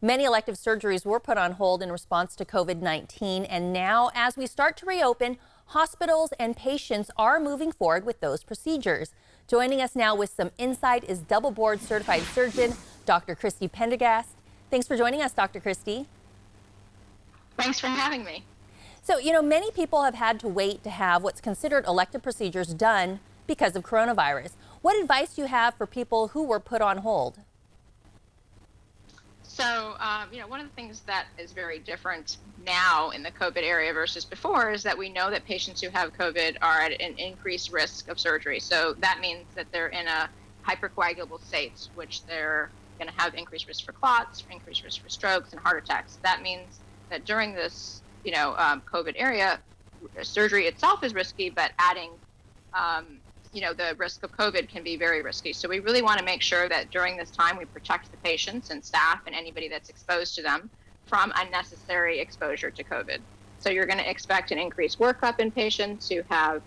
Many elective surgeries were put on hold in response to COVID-19, and now as we start to reopen, hospitals and patients are moving forward with those procedures. Joining us now with some insight is double board certified surgeon, Dr. Christie Pendergast. Thanks for joining us, Dr. Christie. Thanks for having me. So, many people have had to wait to have what's considered elective procedures done because of coronavirus. What advice do you have for people who were put on hold? So, one of the things that is very different now in the COVID area versus before is that we know that patients who have COVID are at an increased risk of surgery. So that means that they're in a hypercoagulable state, which they're going to have increased risk for clots, increased risk for strokes and heart attacks. That means that during this, COVID area, surgery itself is risky, but adding the risk of COVID can be very risky. So we really want to make sure that during this time we protect the patients and staff and anybody that's exposed to them from unnecessary exposure to COVID. So you're going to expect an increased workup in patients who have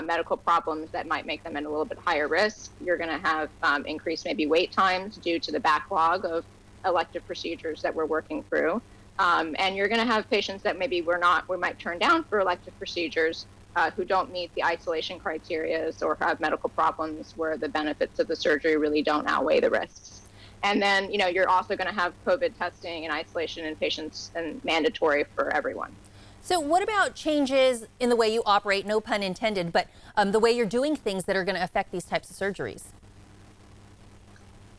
medical problems that might make them at a little bit higher risk. You're going to have increased maybe wait times due to the backlog of elective procedures that we're working through. And you're going to have patients that maybe we might turn down for elective procedures who don't meet the isolation criteria or have medical problems where the benefits of the surgery really don't outweigh the risks. And then, you're also going to have COVID testing and isolation in patients and mandatory for everyone. So what about changes in the way you operate, no pun intended, but the way you're doing things that are going to affect these types of surgeries?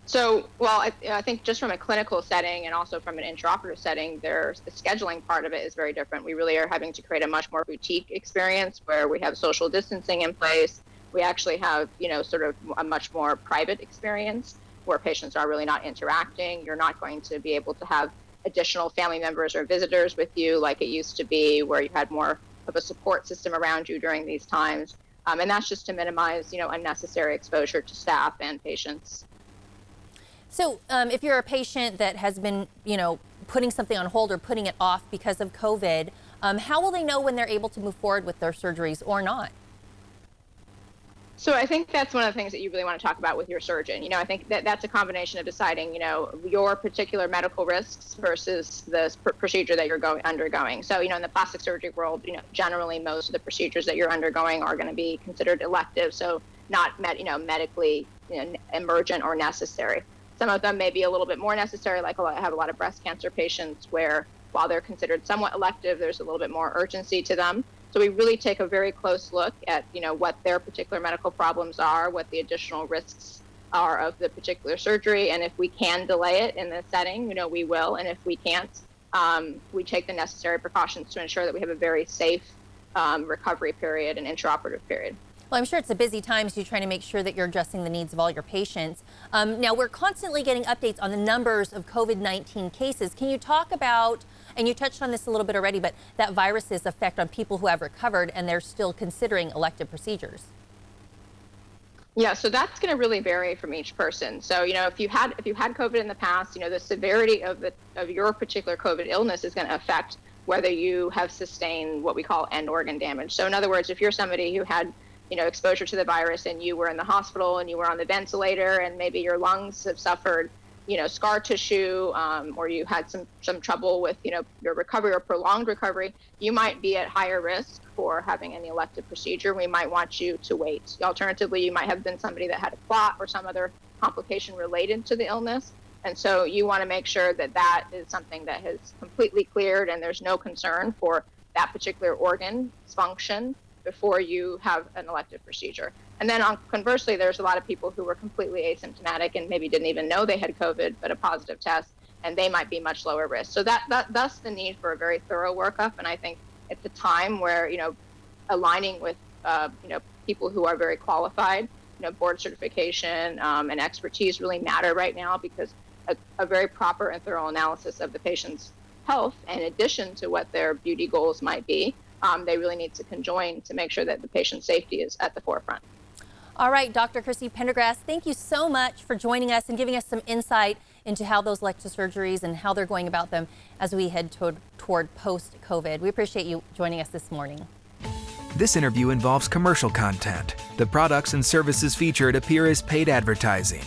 So, I think just from a clinical setting and also from an intraoperative setting, the scheduling part of it is very different. We really are having to create a much more boutique experience where we have social distancing in place. We actually have, sort of a much more private experience where patients are really not interacting. You're not going to be able to have additional family members or visitors with you like it used to be, where you had more of a support system around you during these times. And that's just to minimize, unnecessary exposure to staff and patients. So if you're a patient that has been, putting something on hold or putting it off because of COVID, how will they know when they're able to move forward with their surgeries or not? So I think that's one of the things that you really want to talk about with your surgeon. I think that's a combination of deciding, your particular medical risks versus the procedure that you're undergoing. So, in the plastic surgery world, generally most of the procedures that you're undergoing are going to be considered elective, so not medically emergent or necessary. Some of them may be a little bit more necessary, like I have a lot of breast cancer patients where while they're considered somewhat elective, there's a little bit more urgency to them. So we really take a very close look at, what their particular medical problems are, what the additional risks are of the particular surgery. And if we can delay it in this setting, we will. And if we can't, we take the necessary precautions to ensure that we have a very safe recovery period and intraoperative period. Well, I'm sure it's a busy time, so you're trying to make sure that you're addressing the needs of all your patients. Now, we're constantly getting updates on the numbers of COVID-19 cases. Can you talk about, and you touched on this a little bit already, but that virus's effect on people who have recovered and they're still considering elective procedures? Yeah, so that's going to really vary from each person. So, if you had COVID in the past, the severity of your particular COVID illness is going to affect whether you have sustained what we call end organ damage. So, in other words, if you're somebody who had exposure to the virus and you were in the hospital and you were on the ventilator and maybe your lungs have suffered, scar tissue, or you had some trouble with, your recovery or prolonged recovery, you might be at higher risk for having any elective procedure. We might want you to wait. Alternatively, you might have been somebody that had a clot or some other complication related to the illness. And so you want to make sure that that is something that has completely cleared and there's no concern for that particular organ function before you have an elective procedure. And then conversely, there's a lot of people who were completely asymptomatic and maybe didn't even know they had COVID, but a positive test, and they might be much lower risk. So that's the need for a very thorough workup. And I think it's a time where, aligning with, people who are very qualified, board certification and expertise really matter right now, because a very proper and thorough analysis of the patient's health, in addition to what their beauty goals might be, they really need to conjoin to make sure that the patient's safety is at the forefront. All right, Dr. Christie Pendergast, thank you so much for joining us and giving us some insight into how those elective surgeries and how they're going about them as we head toward post-COVID. We appreciate you joining us this morning. This interview involves commercial content. The products and services featured appear as paid advertising.